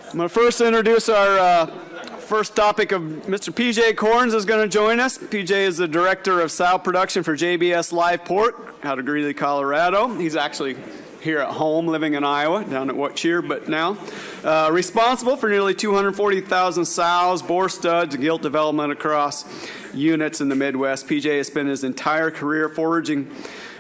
I'm going to first introduce our first topic of Mr. PJ Corns is going to join us. PJ is the Director of Sow Production for JBS Live Pork out of Greeley, Colorado. He's actually here at home, living in Iowa, down at Whatcheer, but now. Responsible for nearly 240,000 sows, boar studs, and gilt development across units in the Midwest. PJ has spent his entire career foraging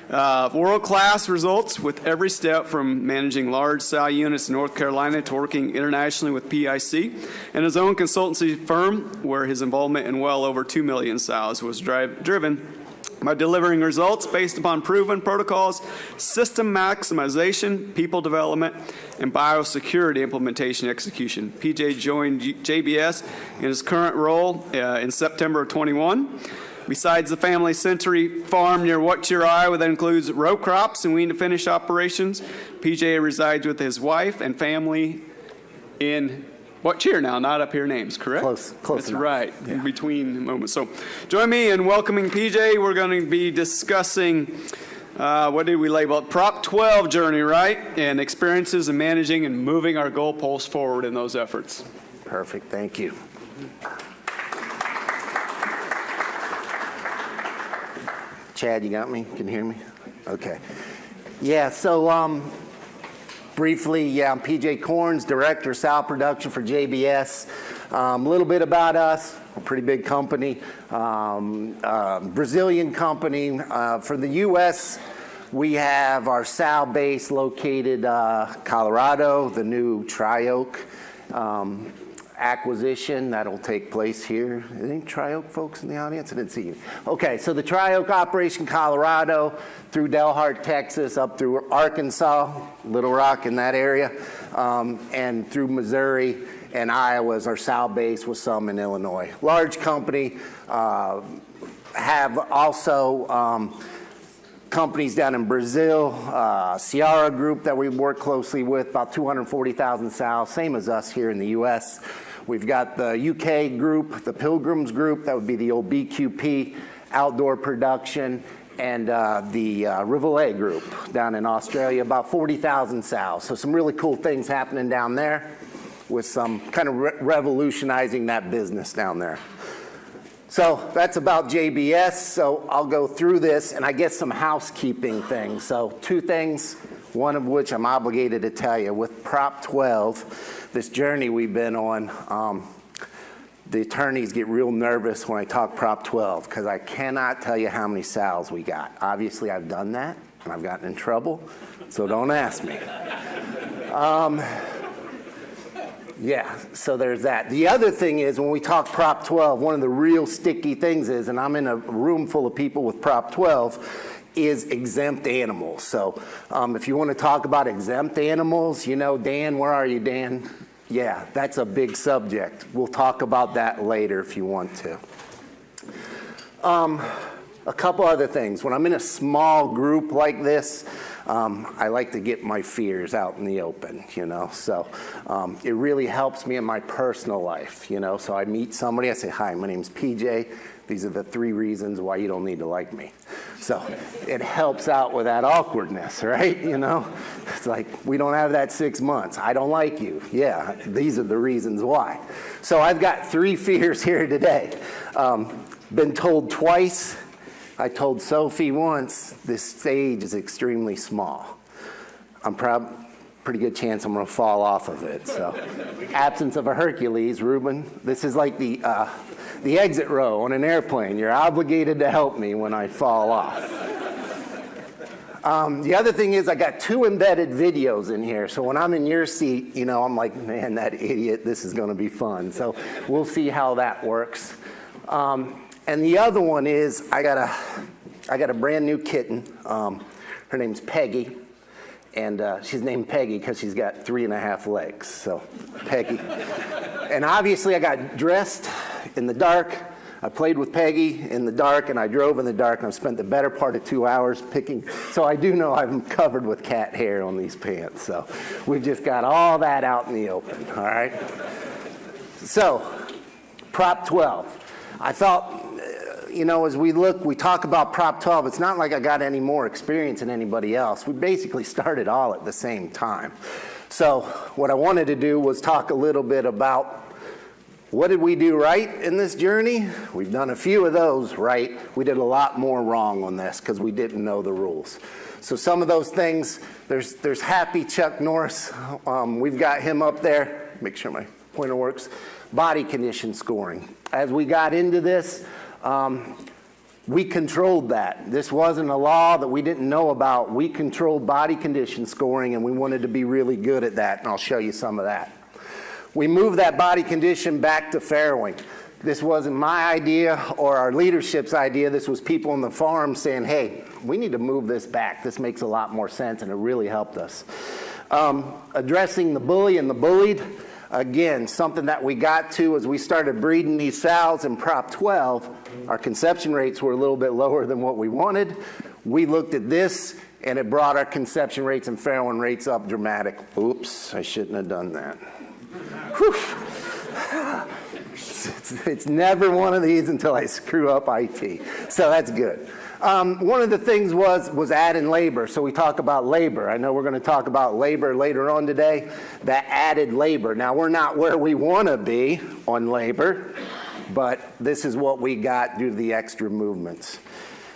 world-class results with every step from managing large sow units in North Carolina to working internationally with PIC and his own consultancy firm where his involvement in well over 2 million sows was driven by delivering results based upon proven protocols, system maximization, people development, and biosecurity implementation execution. PJ joined JBS in his current role in September of 21. Besides the family Century farm near Whatcheer, Iowa, that includes row crops and wean to finish operations, PJ resides with his wife and family in Whatcheer now, not up here names, correct? Close That's enough. right, Yeah. in between moments. So join me in welcoming PJ. We're going to be discussing, what did we label it? Prop 12 journey, right? And experiences in managing and moving our goalposts forward in those efforts. Perfect, thank you. Chad, you got me? Can you hear me? Okay. Yeah, so briefly, I'm PJ Corns, Director of Sow Production for JBS. A little bit about us, a pretty big company, Brazilian company. For the U.S., we have our sow base located Colorado, the new Tri-Oak acquisition that'll take place here. Any Tri-Oak folks in the audience? I didn't see you. Okay, so the Tri-Oak operation, Colorado, through Delhart, Texas, up through Arkansas, Little Rock in that area, and through Missouri and Iowa is our sow base with some in Illinois. Large company, have also companies down in Brazil, Sierra Group that we work closely with, about 240,000 sows, same as us here in the U.S. We've got the UK group, the Pilgrims group, that would be the old BQP outdoor production, and the Rivalet group down in Australia, about 40,000 sows. So some really cool things happening down there with some kind of revolutionizing that business down there. So that's about JBS. So I'll go through this and I guess some housekeeping things. So two things, one of which I'm obligated to tell you. With Prop 12, this journey we've been on, the attorneys get real nervous when I talk Prop 12 because I cannot tell you how many sows we got. Obviously, I've done that and I've gotten in trouble, so don't ask me. Yeah, so there's that. The other thing is when we talk Prop 12, one of the real sticky things is, and I'm in a room full of people with Prop 12, is exempt animals. So if you want to talk about exempt animals, you know, Dan, where are you, Dan? Yeah, that's a big subject. We'll talk about that later if you want to. A couple other things. When I'm in a small group like this, I like to get my fears out in the open, you know, so it really helps me in my personal life, you know, so I meet somebody, I say, hi, my name's PJ, these are the 3 reasons why you don't need to like me. So it helps out with that awkwardness, right, you know, it's like, we don't have that 6 months, I don't like you, yeah, these are the reasons why. So I've got 3 fears here today. Been told twice. I told Sophie once, this stage is extremely small. I'm pretty good chance I'm gonna fall off of it, so. Absence of a Hercules, Ruben. This is like the exit row on an airplane. You're obligated to help me when I fall off. The other thing is I got 2 embedded videos in here, so when I'm in your seat, you know, I'm like, man, that idiot, this is gonna be fun. So we'll see how that works. And the other one is I got a brand new kitten. Her name's Peggy, and she's named Peggy because she's got 3.5 legs. So Peggy. And obviously I got dressed in the dark. I played with Peggy in the dark, and I drove in the dark, and I spent the better part of 2 hours picking. So I do know I'm covered with cat hair on these pants. So we've just got all that out in the open. All right. So Prop 12. I thought, you know, as we talk about Prop 12, it's not like I got any more experience than anybody else. We basically started all at the same time. So what I wanted to do was talk a little bit about what did we do right in this journey? We've done a few of those right. We did a lot more wrong on this because we didn't know the rules. So some of those things, there's happy Chuck Norris. We've got him up there. Make sure my pointer works. Body condition scoring. As we got into this, we controlled that. This wasn't a law that we didn't know about. We controlled body condition scoring, and we wanted to be really good at that, and I'll show you some of that. We moved that body condition back to farrowing. This wasn't my idea or our leadership's idea. This was people on the farm saying, hey, we need to move this back. This makes a lot more sense, and it really helped us. Addressing the bully and the bullied. Again, something that we got to as we started breeding these sows in Prop 12, our conception rates were a little bit lower than what we wanted. We looked at this, and it brought our conception rates and farrowing rates up dramatic. Oops, I shouldn't have done that. Whew. It's never one of these until I screw up IT, so that's good. One of the things was adding labor. So we talk about labor. I know we're going to talk about labor later on today. That added labor. Now, we're not where we want to be on labor, but this is what we got due to the extra movements.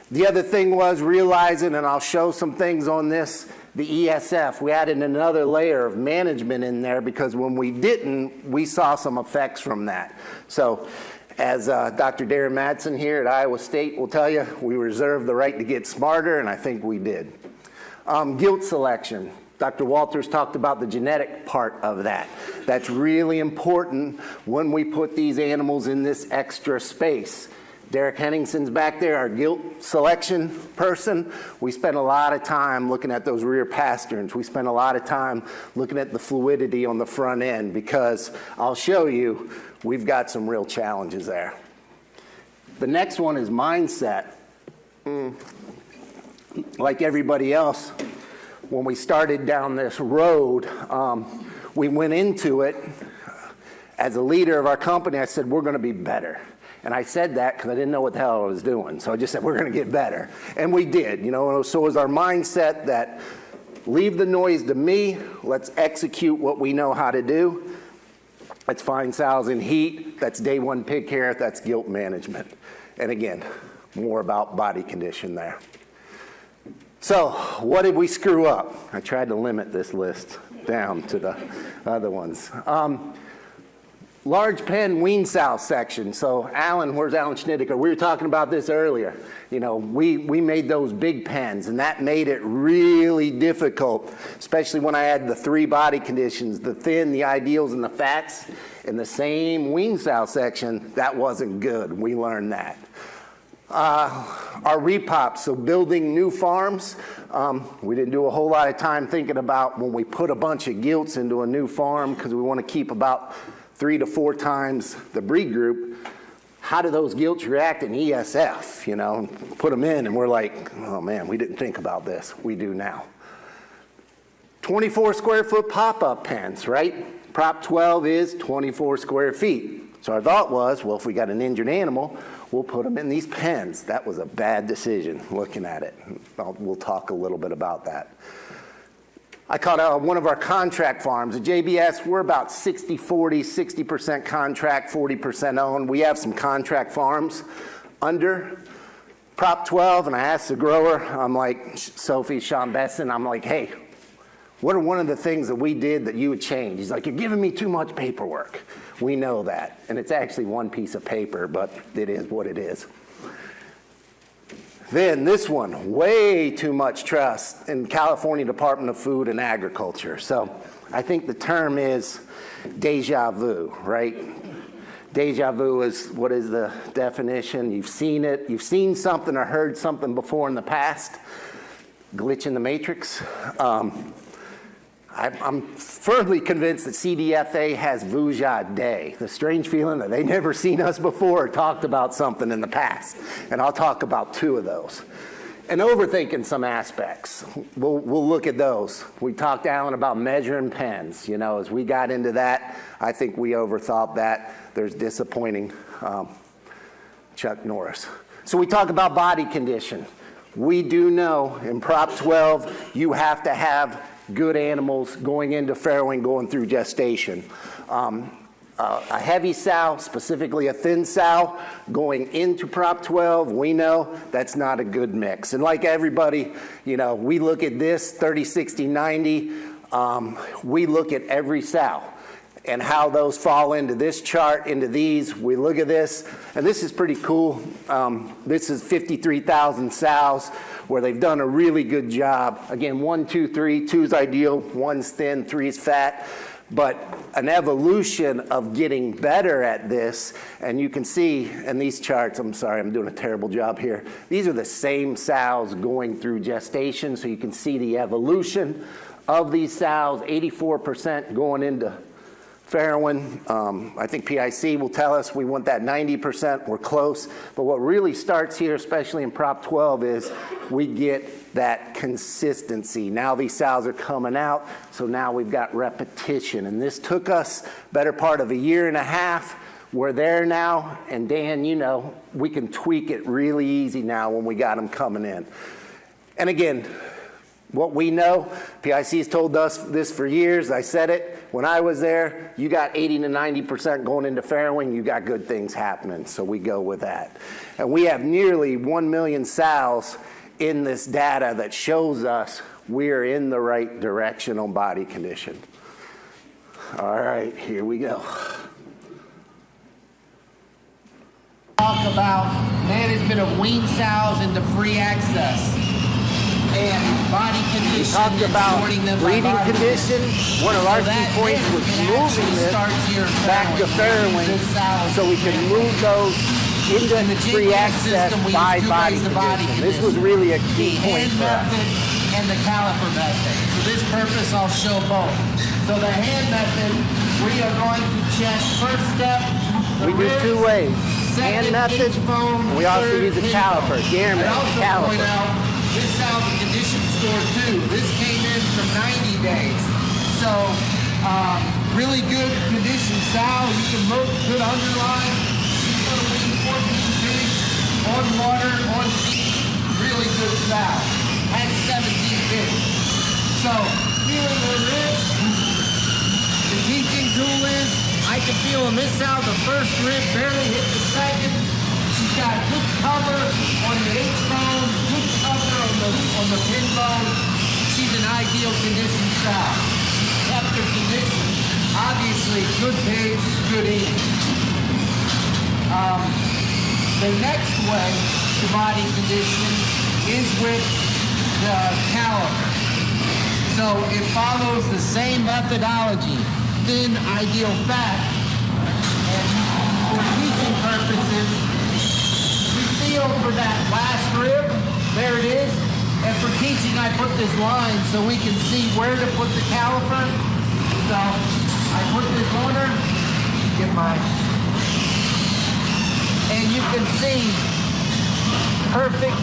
The other thing was realizing, and I'll show some things on this, the ESF. We added another layer of management in there because when we didn't, we saw some effects from that. So as Dr. Darren Madsen here at Iowa State will tell you, we reserve the right to get smarter, and I think we did. Gilt selection. Dr. Walters talked about the genetic part of that. That's really important when we put these animals in this extra space. Derek Henningson's back there, our gilt selection person. We spent a lot of time looking at those rear pasterns. We spent a lot of time looking at the fluidity on the front end because I'll show you, we've got some real challenges there. The next one is mindset. Like everybody else, when we started down this road, we went into it. As a leader of our company, I said, we're going to be better. And I said that because I didn't know what the hell I was doing. So I just said, we're going to get better. And we did. So it was our mindset that leave the noise to me. Let's execute what we know how to do. Let's find sows in heat. That's day one pig care. That's gilt management. And again, more about body condition there. So what did we screw up? I tried to limit this list down to the other ones. Large pen wean sow section. So Alan, where's Alan Schnittiker? We were talking about this earlier. We made those big pens, and that made it really difficult, especially when I had the 3 body conditions, the thin, the ideals, and the fats. In the same wean sow section, that wasn't good. We learned that. Our repops, so building new farms, we didn't do a whole lot of time thinking about when we put a bunch of gilts into a new farm because we want to keep about 3 to 4 times the breed group. How do those gilts react in ESF? Put them in and we're like, oh man, we didn't think about this. We do now. 24 square foot pop-up pens, right? Prop 12 is 24 square feet. So our thought was, well, if we got an injured animal, we'll put them in these pens. That was a bad decision looking at it. We'll talk a little bit about that. I caught one of our contract farms. At JBS, we're about 60-40, 60% contract, 40% owned. We have some contract farms under Prop 12, and I asked the grower, I'm like, Sophie, Sean Besson, I'm like, hey, what are one of the things that we did that you would change? He's like, you're giving me too much paperwork. We know that. And it's actually one piece of paper, but it is what it is. Then this one, way too much trust in California Department of Food and Agriculture. So I think the term is deja vu, right? Deja vu is, what is the definition? You've seen it. You've seen something or heard something before in the past. Glitch in the matrix. I'm firmly convinced that CDFA has Vuja Day, the strange feeling that they've never seen us before or talked about something in the past. And I'll talk about 2 of those. And overthinking some aspects. We'll look at those. We talked, Alan, about measuring pens. As we got into that, I think we overthought that. There's disappointing Chuck Norris. So we talk about body condition. We do know in Prop 12, you have to have good animals going into farrowing, going through gestation. A heavy sow, specifically a thin sow, going into Prop 12, we know that's not a good mix. And like everybody, you know, we look at this 30, 60, 90, we look at every sow and how those fall into this chart, into these. We look at this, and this is pretty cool. This is 53,000 sows where they've done a really good job. Again, 1, 2, 3, 2's ideal, 1's thin, 3's fat. But an evolution of getting better at this, and you can see in these charts, I'm sorry, I'm doing a terrible job here. These are the same sows going through gestation, so you can see the evolution of these sows, 84% going into farrowing. I think PIC will tell us we want that 90%, we're close. But what really starts here, especially in Prop 12, is we get that consistency. Now these sows are coming out, so now we've got repetition. And this took us better part of a year and a half. We're there now, and Dan, you know, we can tweak it really easy now when we got them coming in. And again, what we know, PIC has told us this for years. I said it when I was there. You got 80 to 90% going into farrowing, you got good things happening. So we go with that. And we have nearly 1 million sows in this data that shows us we're in the right direction on body condition. All right, here we go. Talk about management of wean sows into free access. And body condition. We talked about breeding condition. One of our key points was moving this back to farrowing so we can move those into free access by body condition. This was really a key point for us. And the caliper method. For this purpose, I'll show both. So the hand method, we are going to check first step. We do two ways. Hand method, and we also use a caliper. Garmin caliper. This sow's a condition score 2. This came in from 90 days. So, really good condition sow. You can look good underline. She's going to wean 14 pigs on water, on feed. Really good sow. Had 17 pigs. So, feeling her ribs. The teaching tool is, I can feel in this sow the first rib barely hit the second. She's got good cover on the H-bone, good cover on the pin bone. She's an ideal condition sow. Kept her condition. Obviously, good pig, good eating. The next way to body condition is with the caliper. So it follows the same methodology. Thin, ideal fat. And for teaching purposes, feel for that last rib, there it is. And for teaching, I put this line so we can see where to put the caliper. So I put this on her, get mine. And you can see perfect,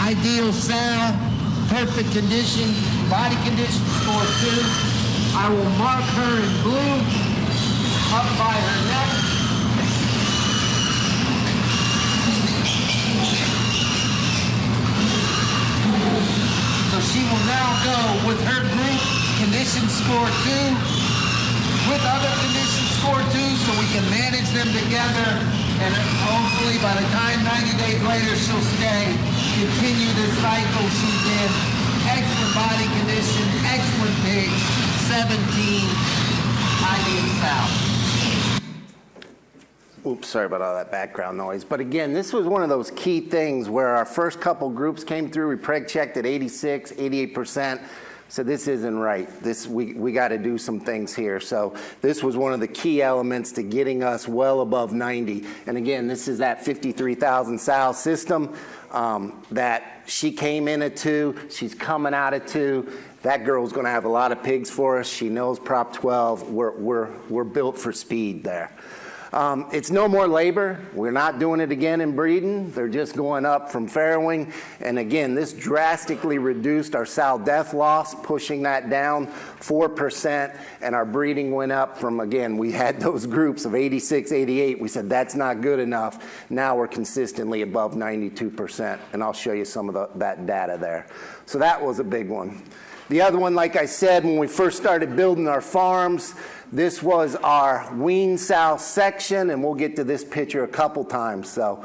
ideal sow, perfect condition, body condition score 2. I will mark her in blue up by her neck. So she will now go with her group condition score 2 with other condition score 2 so we can manage them together, and hopefully by the time 90 days later she'll stay, continue this cycle she's in. Excellent body condition, excellent pig, 17 ideal sow. Oops, sorry about all that background noise. But again, this was one of those key things where our first couple groups came through. We preg checked at 86, 88%. So this isn't right. We got to do some things here. So this was one of the key elements to getting us well above 90. And again, this is that 53,000 sow system that she came in at 2. She's coming out at 2. That girl's going to have a lot of pigs for us. She knows Prop 12. We're built for speed there. It's no more labor. We're not doing it again in breeding. They're just going up from farrowing. And again, this drastically reduced our sow death loss, pushing that down 4%. And our breeding went up from, again, we had those groups of 86, 88. We said that's not good enough. Now we're consistently above 92%. And I'll show you some of that data there. So that was a big one. The other one, like I said, when we first started building our farms, this was our wean sow section, and we'll get to this picture a couple times. So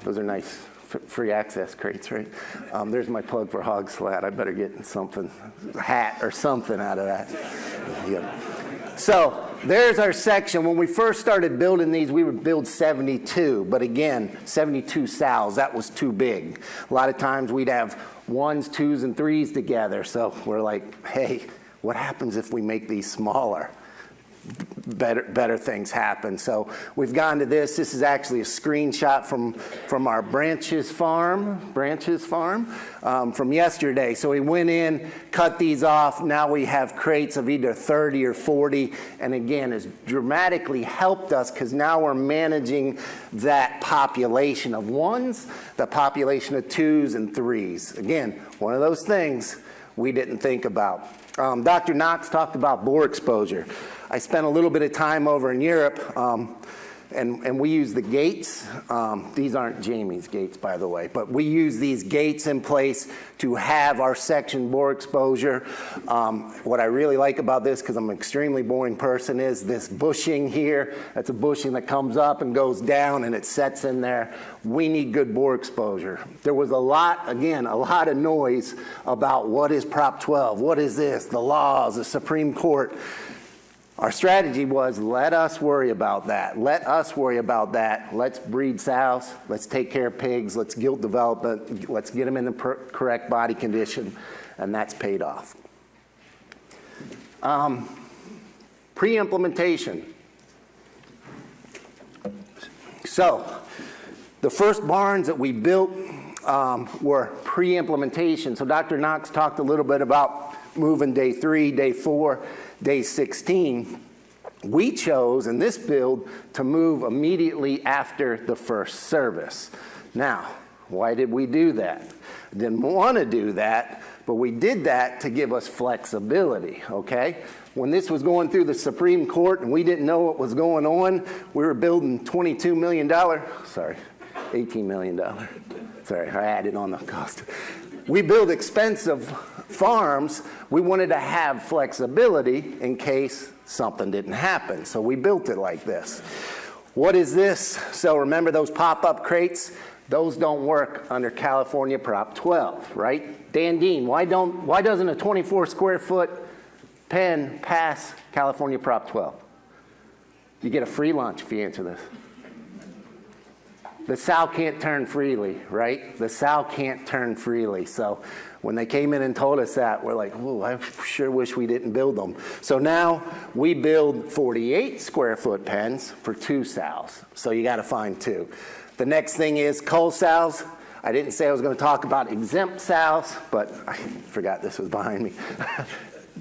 those are nice free access crates, right? There's my plug for Hog Slat. I better get something, a hat or something out of that. Yep. So there's our section. When we first started building these, we would build 72. But again, 72 sows, that was too big. A lot of times we'd have 1s, 2s, and 3s together. So we're like, hey, what happens if we make these smaller? Better things happen. So we've gone to this. This is actually a screenshot from our Branches farm from yesterday. So we went in, cut these off. Now we have crates of either 30 or 40. And again, it's dramatically helped us because now we're managing that population of 1s, the population of 2s and 3s. Again, one of those things we didn't think about. Dr. Knox talked about boar exposure. I spent a little bit of time over in Europe, and we use the gates. These aren't Jamie's gates, by the way, but we use these gates in place to have our section boar exposure. What I really like about this, because I'm an extremely boring person, is this bushing here. That's a bushing that comes up and goes down, and it sets in there. We need good boar exposure. There was a lot of noise about what is Prop 12, what is this, the laws, the Supreme Court. Our strategy was, let us worry about that. Let us worry about that. Let's breed sows. Let's take care of pigs. Let's gilt development. Let's get them in the correct body condition. And that's paid off. Pre-implementation. So the first barns that we built were pre-implementation. So Dr. Knox talked a little bit about moving day 3, day 4, day 16. We chose in this build to move immediately after the first service. Now, why did we do that? Didn't want to do that, but we did that to give us flexibility, okay? When this was going through the Supreme Court and we didn't know what was going on, we were building $22 million, $18 million. Sorry, I added on the cost. We build expensive farms. We wanted to have flexibility in case something didn't happen. So we built it like this. What is this? So remember those pop-up crates? Those don't work under California Prop 12, right? Dan Dean, why doesn't a 24 square foot pen pass California Prop 12? You get a free lunch if you answer this. The sow can't turn freely, right? The sow can't turn freely. So when they came in and told us that, we're like, ooh, I sure wish we didn't build them. So now we build 48 square foot pens for 2 sows. So you got to find 2. The next thing is cull sows. I didn't say I was going to talk about exempt sows, but I forgot this was behind me.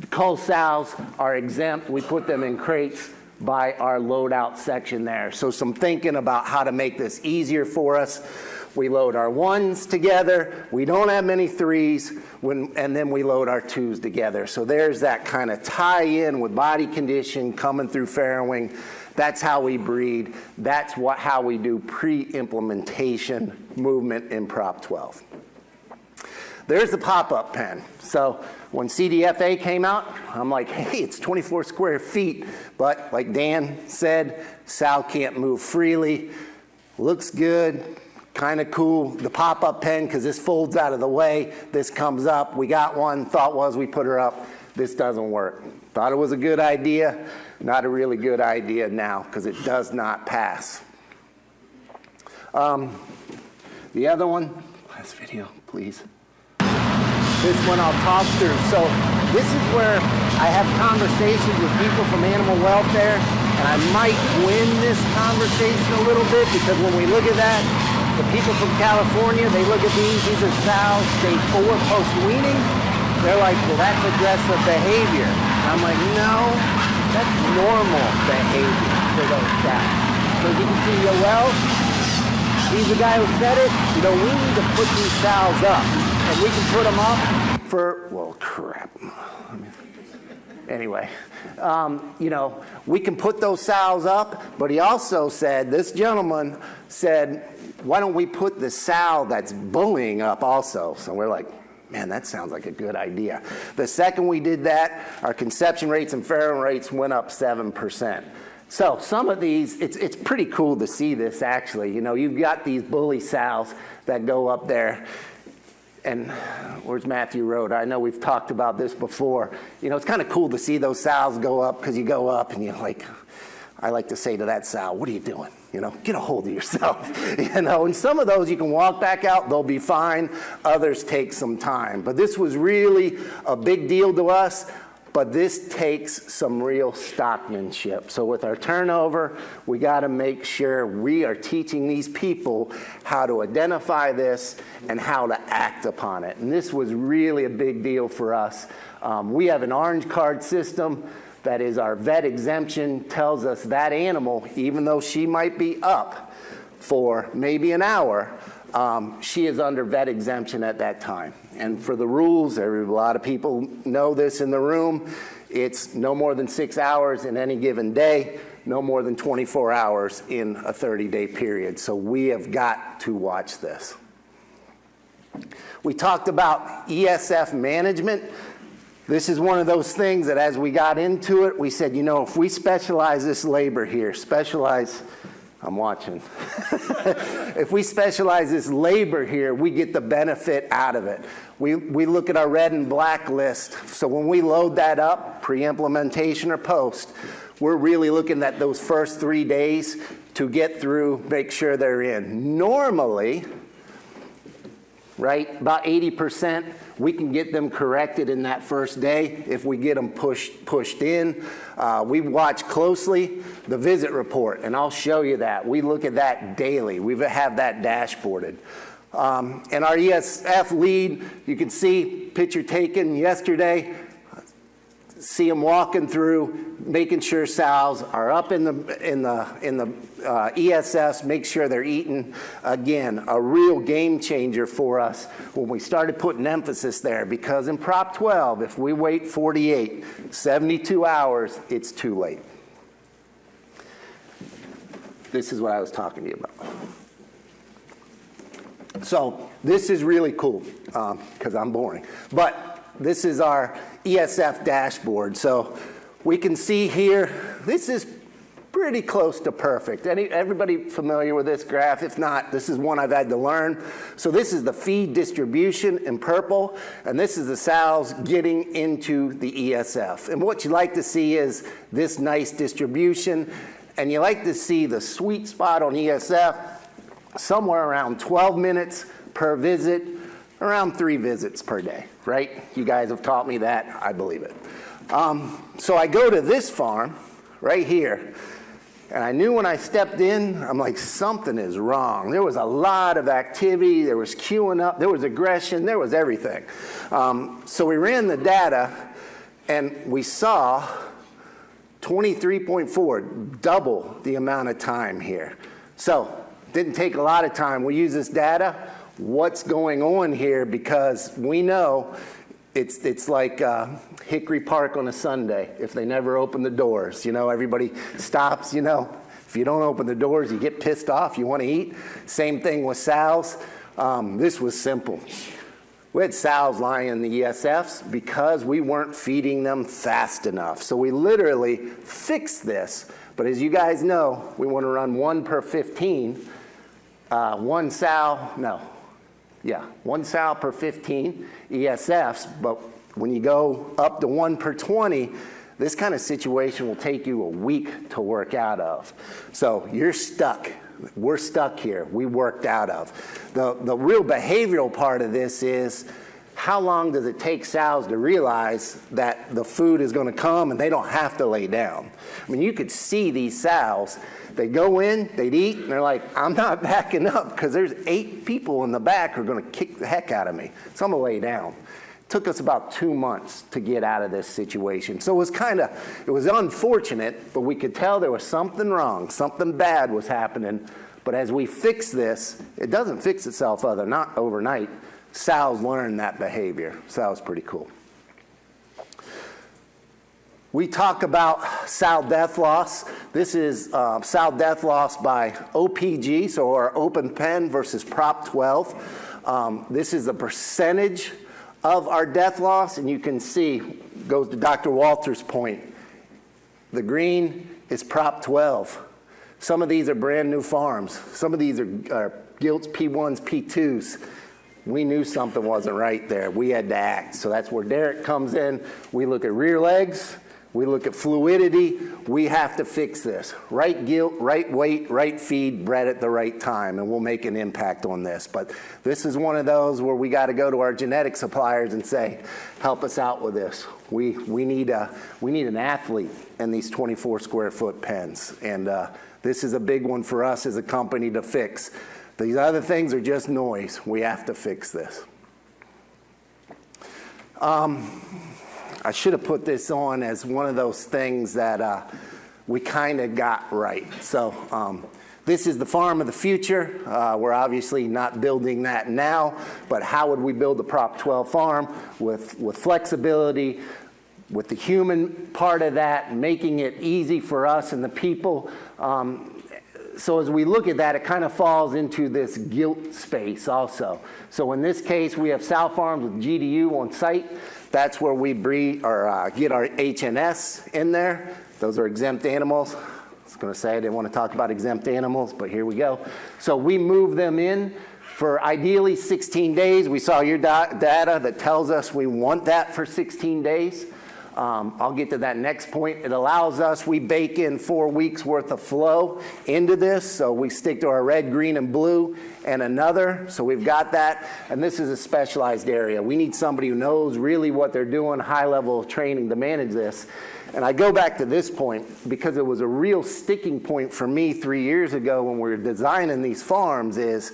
Cull sows are exempt. We put them in crates by our loadout section there. So some thinking about how to make this easier for us. We load our 1s together. We don't have many 3s, and then we load our 2s together. So there's that kind of tie-in with body condition coming through farrowing. That's how we breed. That's how we do pre-implementation movement in Prop 12. There's the pop-up pen. So when CDFA came out, I'm like, hey, it's 24 square feet. But like Dan said, sow can't move freely. Looks good, kind of cool. The pop-up pen, because this folds out of the way, this comes up. We got one, thought was we put her up. This doesn't work. Thought it was a good idea. Not a really good idea now, because it does not pass. The other one, last video, please. This one I'll talk through. So this is where I have conversations with people from animal welfare, and I might win this conversation a little bit, because when we look at that, the people from California, they look at these are sows day 4 post-weaning. They're like, well, that's aggressive behavior. And I'm like, no, that's normal behavior for those sows. So as you can see, Yoel, he's the guy who said it. You know, we need to put these sows up. And we can put them up for, well, crap. Anyway, you know, we can put those sows up, but he also said, this gentleman said, why don't we put the sow that's bullying up also? So we're like, man, that sounds like a good idea. The second we did that, our conception rates and farrowing rates went up 7%. So some of these, it's pretty cool to see this actually. You know, you've got these bully sows that go up there. And where's Matthew Road? I know we've talked about this before. You know, it's kind of cool to see those sows go up because you go up and you're like, I like to say to that sow, what are you doing? You know, get a hold of yourself. You know, and some of those you can walk back out, they'll be fine. Others take some time. But this was really a big deal to us. But this takes some real stockmanship. So with our turnover, we got to make sure we are teaching these people how to identify this and how to act upon it. And this was really a big deal for us. We have an orange card system that is our vet exemption, tells us that animal, even though she might be up for maybe an hour, she is under vet exemption at that time. And for the rules, a lot of people know this in the room, it's no more than 6 hours in any given day, no more than 24 hours in a 30-day period. So we have got to watch this. We talked about ESF management. This is one of those things that as we got into it, we said, you know, if we specialize this labor here, I'm watching. If we specialize this labor here, we get the benefit out of it. We look at our red and black list. So when we load that up, pre-implementation or post, we're really looking at those first 3 days to get through, make sure they're in. Normally, right, about 80%, we can get them corrected in that first day if we get them pushed in. We watch closely the visit report, and I'll show you that. We look at that daily. We have that dashboarded. And our ESF lead, you can see picture taken yesterday. See them walking through, making sure sows are up in the ESS, make sure they're eating. Again, a real game changer for us when we started putting emphasis there, because in Prop 12, if we wait 48, 72 hours, it's too late. This is what I was talking to you about. So this is really cool, because I'm boring. But this is our ESF dashboard. So we can see here, this is pretty close to perfect. Everybody familiar with this graph? If not, this is one I've had to learn. So this is the feed distribution in purple, and this is the sows getting into the ESF. And what you like to see is this nice distribution, and you like to see the sweet spot on ESF somewhere around 12 minutes per visit, around 3 visits per day, right? You guys have taught me that. I believe it. So I go to this farm right here, and I knew when I stepped in, I'm like, something is wrong. There was a lot of activity. There was queuing up. There was aggression. There was everything. So we ran the data, and we saw 23.4, double the amount of time here. So didn't take a lot of time. We use this data. What's going on here, because we know it's like Hickory Park on a Sunday if they never open the doors. You know, everybody stops, you know. If you don't open the doors, you get pissed off, you want to eat. Same thing with sows. This was simple. We had sows lying in the ESFs because we weren't feeding them fast enough. So we literally fixed this. But as you guys know, we want to run 1 per 15. One sow per 15 ESFs, but when you go up to 1 per 20, this kind of situation will take you a week to work out of. So you're stuck. We're stuck here. We worked out of. The real behavioral part of this is, how long does it take sows to realize that the food is going to come and they don't have to lay down? I mean, you could see these sows. They go in, they'd eat, and they're like, I'm not backing up because there's 8 people in the back who are going to kick the heck out of me. So I'm going to lay down. Took us about 2 months to get out of this situation. So it was unfortunate, but we could tell there was something wrong, something bad was happening. But as we fix this, it doesn't fix itself not overnight. Sal's learned that behavior. Sal's pretty cool. We talk about sow death loss. This is sow death loss by OPG, so our open pen versus Prop 12. This is the percentage of our death loss, and you can see, goes to Dr. Walter's point, the green is Prop 12. Some of these are brand new farms. Some of these are gilts, P1s, P2s. We knew something wasn't right there. We had to act. So that's where Derek comes in. We look at rear legs. We look at fluidity. We have to fix this. Right gilt, right weight, right feed, bred at the right time, and we'll make an impact on this. But this is one of those where we got to go to our genetic suppliers and say, help us out with this. We need an athlete in these 24 square foot pens, and this is a big one for us as a company to fix. These other things are just noise. We have to fix this. I should have put this on as one of those things that we kind of got right. So this is the farm of the future. We're obviously not building that now, but how would we build the Prop 12 farm with flexibility, with the human part of that, making it easy for us and the people. So as we look at that, it kind of falls into this gilt space also. So in this case, we have sow farms with GDU on site. That's where we breed or get our HNS in there. Those are exempt animals. I was going to say I didn't want to talk about exempt animals, but here we go. So we move them in for ideally 16 days. We saw your data that tells us we want that for 16 days. I'll get to that next point. It allows us, we bake in 4 weeks worth of flow into this. So we stick to our red, green, and blue and another. So we've got that. And this is a specialized area. We need somebody who knows really what they're doing, high level of training to manage this. And I go back to this point because it was a real sticking point for me 3 years ago when we were designing these farms is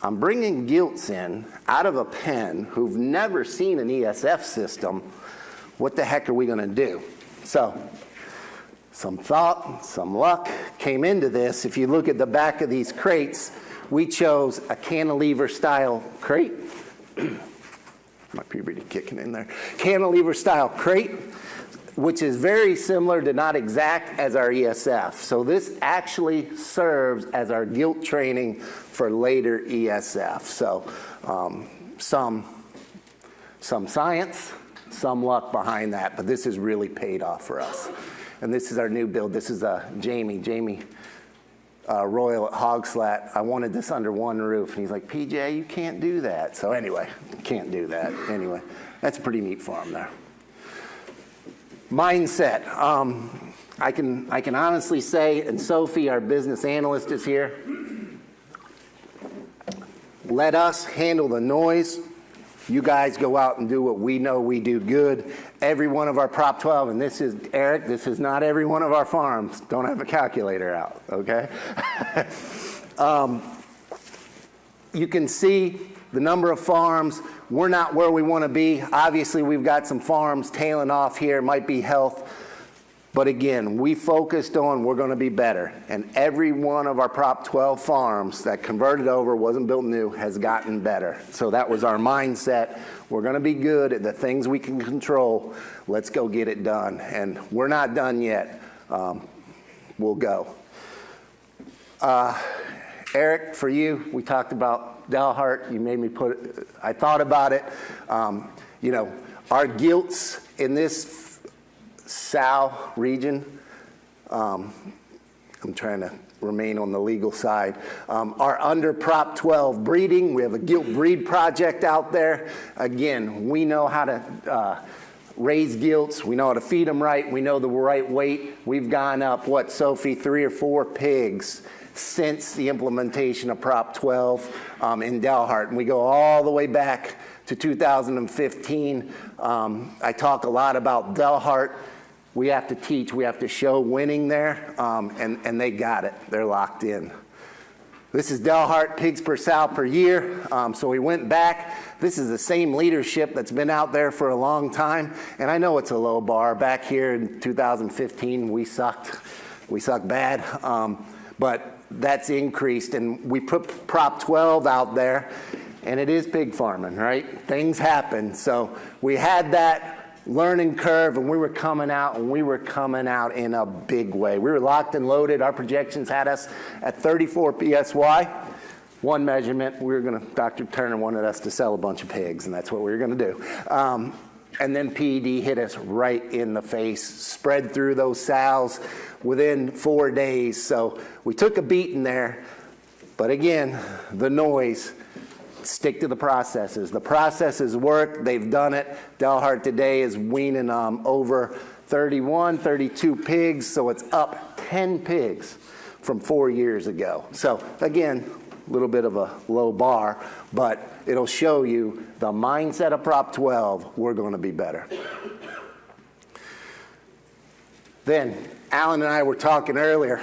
I'm bringing gilts in out of a pen who've never seen an ESF system. What the heck are we going to do? So some thought, some luck came into this. If you look at the back of these crates, we chose a cantilever style crate. My puberty kicking in there. Cantilever style crate, which is very similar to not exact as our ESF. So this actually serves as our gilt training for later ESF. So some science, some luck behind that, but this has really paid off for us. And this is our new build. This is Jamie Royal at Hogslat. I wanted this under one roof, and he's like, PJ, you can't do that. So anyway, can't do that. Anyway, that's a pretty neat farm there. Mindset. I can honestly say, and Sophie, our business analyst, is here. Let us handle the noise. You guys go out and do what we know we do good. Every one of our Prop 12, and this is, Eric, this is not every one of our farms. Don't have a calculator out, okay? You can see the number of farms. We're not where we want to be. Obviously, we've got some farms tailing off here. It might be health. But again, we focused on we're going to be better. And every one of our Prop 12 farms that converted over, wasn't built new, has gotten better. So that was our mindset. We're going to be good at the things we can control. Let's go get it done. And we're not done yet. We'll go. Eric, for you, we talked about Dalhart. You made me put it, I thought about it. You know, our gilts in this sow region, I'm trying to remain on the legal side, are under Prop 12 breeding. We have a gilt breed project out there. Again, we know how to raise gilts. We know how to feed them right. We know the right weight. We've gone up, what, Sophie, 3 or 4 pigs since the implementation of Prop 12 in Dalhart. And we go all the way back to 2015. I talk a lot about Dalhart. We have to teach, we have to show winning there, and they got it. They're locked in. This is Delhart pigs per sow per year. So we went back. This is the same leadership that's been out there for a long time. And I know it's a low bar. Back here in 2015, we sucked. We sucked bad. But that's increased. And we put Prop 12 out there. And it is pig farming, right? Things happen. So we had that learning curve, and we were coming out in a big way. We were locked and loaded. Our projections had us at 34 PSY. One measurement, Dr. Turner wanted us to sell a bunch of pigs, and that's what we were going to do. And then PED hit us right in the face, spread through those sows within 4 days. So we took a beating there. But again, the noise. Stick to the processes. The processes work. They've done it. Delhart today is weaning over 31, 32 pigs, so it's up 10 pigs from 4 years ago. So again, a little bit of a low bar, but it'll show you the mindset of Prop 12, we're going to be better. Then, Alan and I were talking earlier.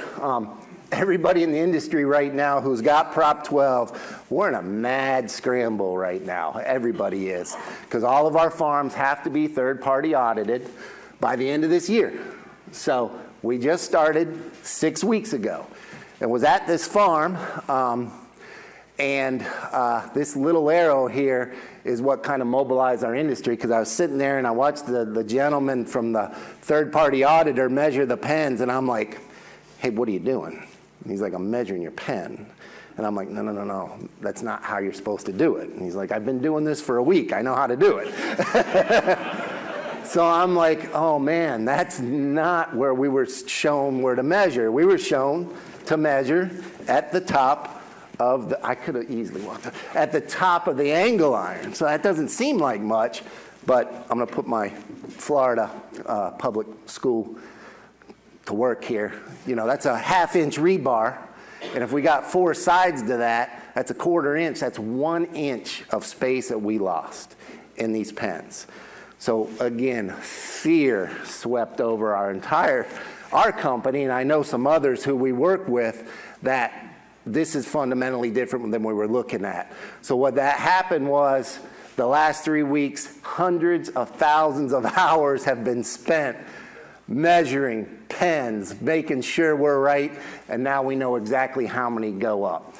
Everybody in the industry right now who's got Prop 12, we're in a mad scramble right now. Everybody is. Because all of our farms have to be third-party audited by the end of this year. So we just started 6 weeks ago and was at this farm. This little arrow here is what kind of mobilized our industry, because I was sitting there and I watched the gentleman from the third-party auditor measure the pens, and I'm like, hey, what are you doing? And he's like, I'm measuring your pen. And I'm like, no, that's not how you're supposed to do it. And he's like, I've been doing this for a week. I know how to do it. So I'm like, oh man, that's not where we were shown where to measure. We were shown to measure at the top of the, I could have easily walked up, at the top of the angle iron. So that doesn't seem like much, but I'm gonna put my Florida public school to work here. You know, that's a 1/2 inch rebar, and if we got 4 sides to that, that's a 1/4 inch. That's 1 inch of space that we lost in these pens. So again, fear swept over our company, and I know some others who we work with, that this is fundamentally different than we were looking at. So what that happened was, the last 3 weeks, hundreds of thousands of hours have been spent measuring pens, making sure we're right, and now we know exactly how many go up.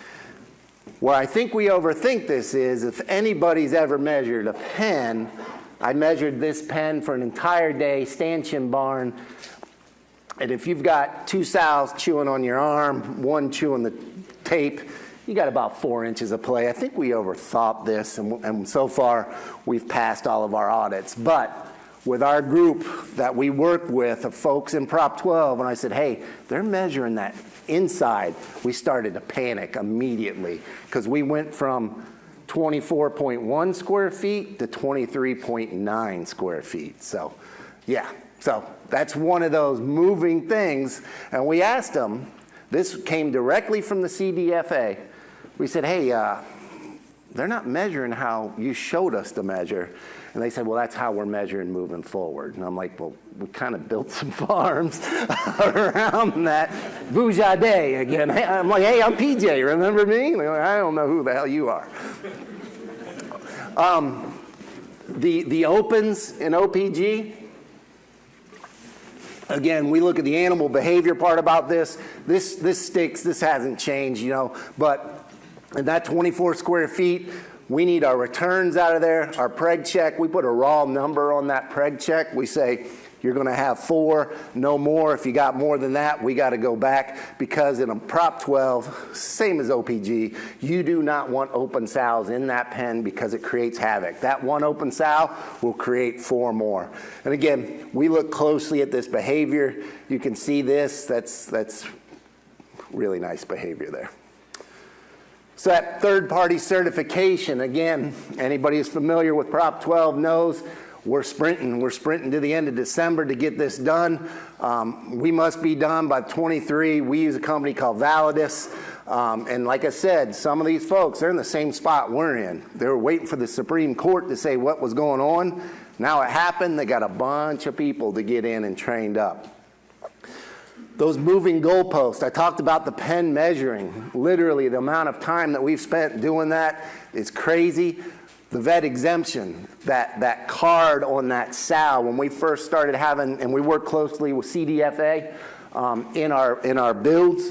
Where I think we overthink this is, if anybody's ever measured a pen, I measured this pen for an entire day, stanchion barn, and if you've got 2 sows chewing on your arm, 1 chewing the tape, you got about 4 inches of play. I think we overthought this, and so far we've passed all of our audits. But with our group that we work with of folks in Prop 12, when I said, hey, they're measuring that inside, we started to panic immediately, because we went from 24.1 square feet to 23.9 square feet. So, yeah, so that's one of those moving things. And we asked them, this came directly from the CDFA. We said, hey, they're not measuring how you showed us to measure. And they said, well, that's how we're measuring moving forward. And I'm like, well, we kind of built some farms around that. Boujade again. I'm like, hey, I'm PJ, remember me? Like, I don't know who the hell you are. The opens in OPG, again, we look at the animal behavior part about this. This sticks, this hasn't changed, you know, but in that 24 square feet, we need our returns out of there, our preg check. We put a raw number on that preg check. We say, you're going to have 4, no more. If you got more than that, we got to go back, because in a Prop 12, same as OPG, you do not want open sows in that pen, because it creates havoc. That one open sow will create 4 more. And again, we look closely at this behavior. You can see this. That's really nice behavior there. So that third-party certification, again, anybody who's familiar with Prop 12 knows we're sprinting. We're sprinting to the end of December to get this done. We must be done by 23. We use a company called Validus. And like I said, some of these folks, they're in the same spot we're in. They were waiting for the Supreme Court to say what was going on. Now it happened. They got a bunch of people to get in and trained up. Those moving goalposts, I talked about the pen measuring. Literally, the amount of time that we've spent doing that is crazy. The vet exemption, that card on that sow, when we first started having, and we work closely with CDFA in our builds,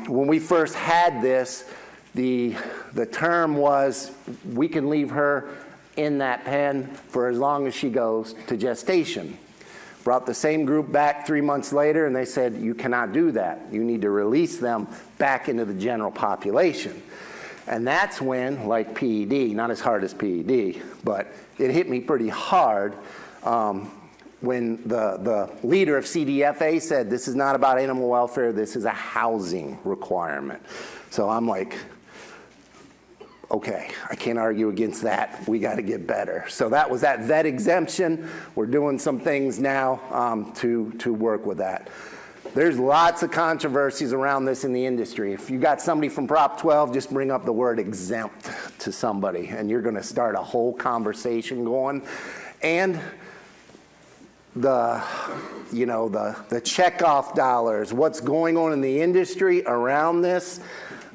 when we first had this, the term was we can leave her in that pen for as long as she goes to gestation. Brought the same group back 3 months later, and they said, you cannot do that. You need to release them back into the general population. And that's when, like PED, not as hard as PED, but it hit me pretty hard when the leader of CDFA said, this is not about animal welfare, this is a housing requirement. So I'm like, okay, I can't argue against that. We got to get better. So that was that vet exemption. We're doing some things now to work with that. There's lots of controversies around this in the industry. If you got somebody from Prop 12, just bring up the word exempt to somebody, and you're going to start a whole conversation going. And the checkoff dollars, what's going on in the industry around this.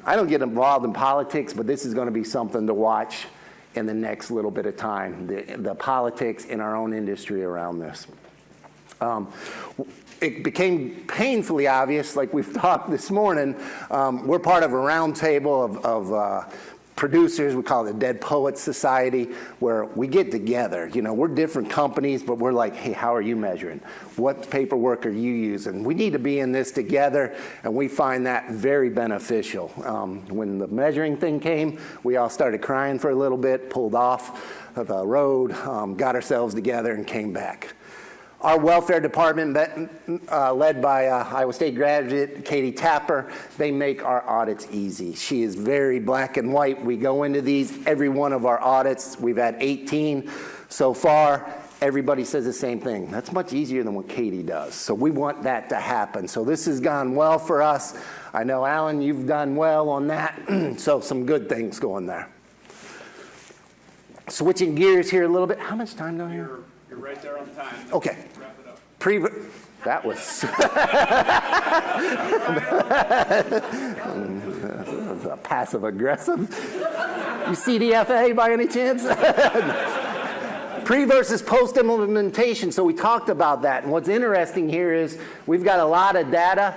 I don't get involved in politics, but this is going to be something to watch in the next little bit of time, the politics in our own industry around this. It became painfully obvious, like we've talked this morning, we're part of a roundtable of producers. We call it the Dead Poets Society, where we get together. You know, we're different companies, but we're like, hey, how are you measuring? What paperwork are you using? We need to be in this together, and we find that very beneficial. When the measuring thing came, we all started crying for a little bit, pulled off the road, got ourselves together, and came back. Our welfare department, led by Iowa State graduate Katie Tapper, they make our audits easy. She is very black and white. We go into these, every one of our audits. We've had 18 so far. Everybody says the same thing. That's much easier than what Katie does. So we want that to happen. So this has gone well for us. I know, Alan, you've done well on that. So some good things going there. Switching gears here a little bit. How much time do I have? You're right there on time. Okay. Wrap it up. That was that was a passive aggressive. You CDFA by any chance? Pre versus post implementation. So we talked about that. And what's interesting here is we've got a lot of data.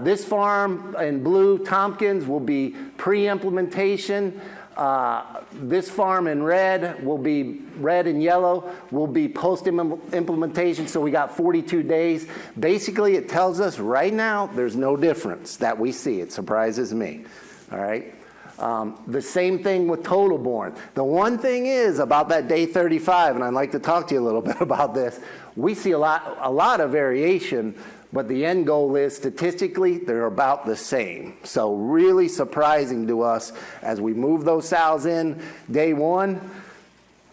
This farm in blue, Tompkins, will be pre-implementation. This farm in red will be red and yellow will be post-implementation, so we got 42 days. Basically, it tells us right now there's no difference that we see. It surprises me, all right? The same thing with total born. The one thing is about that day 35, and I'd like to talk to you a little bit about this, we see a lot of variation, but the end goal is statistically they're about the same. So really surprising to us as we move those sows in day one,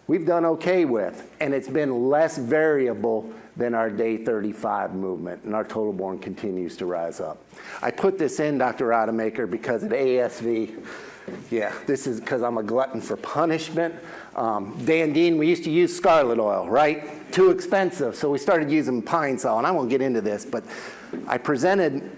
we've done okay with, and it's been less variable than our day 35 movement, and our total born continues to rise up. I put this in, Dr. Rademacher, because at ASV, yeah, this is because I'm a glutton for punishment. Dan Dean, we used to use scarlet oil, right? Too expensive, so we started using pine sol, and I won't get into this, but I presented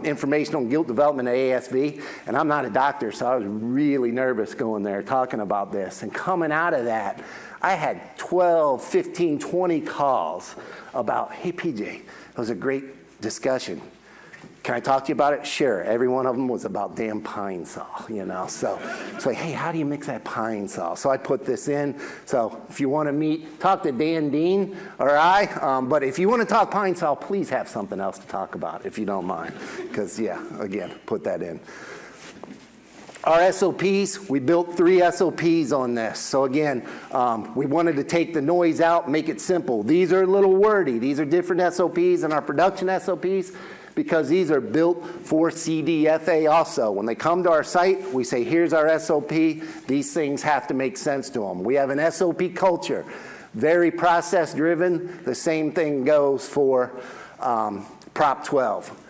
information on gilt development at ASV, and I'm not a doctor, so I was really nervous going there talking about this. And coming out of that, I had 12, 15, 20 calls about, hey, PJ, it was a great discussion. Can I talk to you about it? Sure. Every one of them was about damn pine sol, you know. So it's like, hey, how do you mix that pine sol? So I put this in. So if you want to meet, talk to Dan Dean or I. But if you want to talk pine sol, please have something else to talk about, if you don't mind. Because, yeah, again, put that in. Our SOPs, we built 3 SOPs on this. So again, we wanted to take the noise out, make it simple. These are a little wordy. These are different SOPs than our production SOPs, because these are built for CDFA also. When they come to our site, we say, here's our SOP. These things have to make sense to them. We have an SOP culture, very process driven. The same thing goes for Prop 12.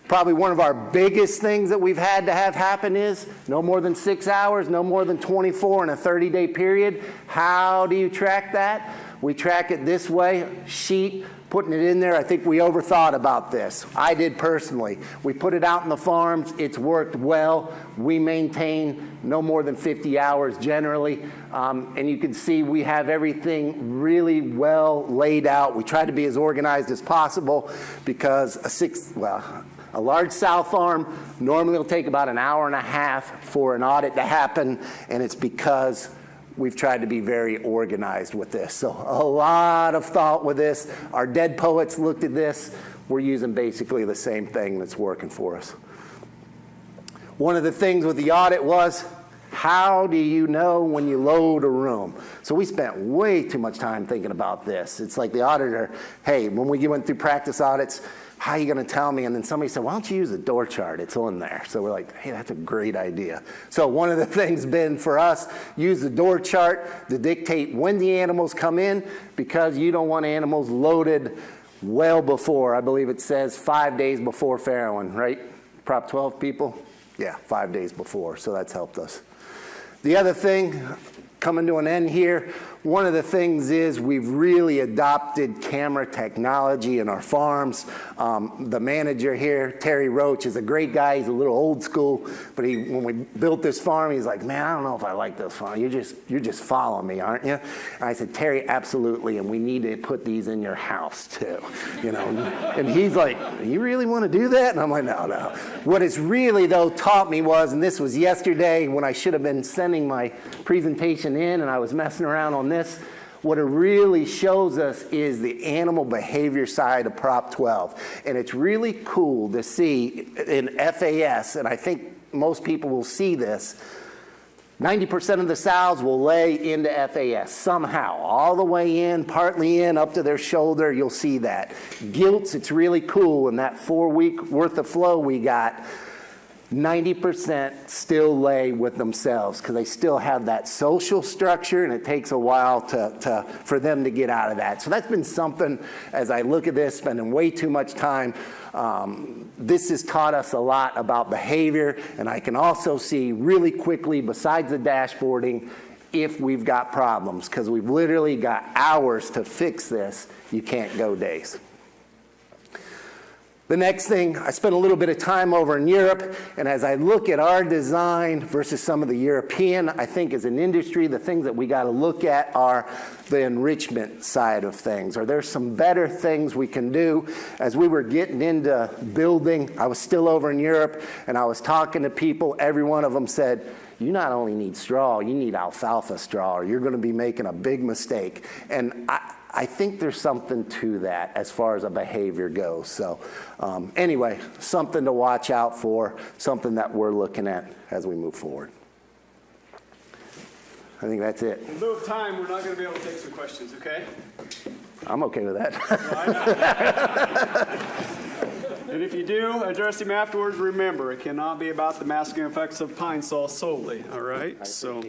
Probably one of our biggest things that we've had to have happen is no more than 6 hours, no more than 24 in a 30-day period. How do you track that? We track it this way, sheet putting it in there. I think we overthought about this. I did personally. We put it out in the farms. It's worked well. We maintain no more than 50 hours generally. And you can see we have everything really well laid out. We try to be as organized as possible because a large sow farm normally will take about an hour and a half for an audit to happen, and it's because we've tried to be very organized with this. So a lot of thought with this. Our dead poets looked at this. We're using basically the same thing that's working for us. One of the things with the audit was, how do you know when you load a room? So we spent way too much time thinking about this. It's like the auditor, hey, when we went through practice audits, how are you going to tell me? And then somebody said, why don't you use the door chart? It's on there. So we're like, hey, that's a great idea. So one of the things been for us, use the door chart to dictate when the animals come in, because you don't want animals loaded well before. I believe it says 5 days before farrowing, right? Prop 12 people? Yeah, 5 days before. So that's helped us. The other thing, coming to an end here, one of the things is we've really adopted camera technology in our farms. The manager here, Terry Roach, is a great guy. He's a little old school, but when we built this farm, he's like, man, I don't know if I like this farm. You're just following me, aren't you? And I said, Terry, absolutely, and we need to put these in your house too. You know, and he's like, you really want to do that? And I'm like, no. What it's really, though, taught me was, and this was yesterday when I should have been sending my presentation in and I was messing around on this, what it really shows us is the animal behavior side of Prop 12. And it's really cool to see in FAS, and I think most people will see this, 90% of the sows will lay into FAS somehow, all the way in, partly in, up to their shoulder. You'll see that. Gilts, it's really cool. In that 4 week worth of flow we got, 90% still lay with themselves because they still have that social structure, and it takes a while for them to get out of that. So that's been something, as I look at this, spending way too much time. This has taught us a lot about behavior, and I can also see really quickly, besides the dashboarding, if we've got problems, because we've literally got hours to fix this. You can't go days. The next thing, I spent a little bit of time over in Europe, and as I look at our design versus some of the European, I think as an industry, the things that we got to look at are the enrichment side of things. Are there some better things we can do? As we were getting into building, I was still over in Europe, and I was talking to people. Every one of them said, you not only need straw, you need alfalfa straw, or you're going to be making a big mistake. And I think there's something to that as far as a behavior goes. So anyway, something to watch out for, something that we're looking at as we move forward. I think that's it. In lieu of time, we're not going to be able to take some questions, okay? I'm okay with that. And if you do address him afterwards, remember, it cannot be about the masking effects of pine saw solely, all right? So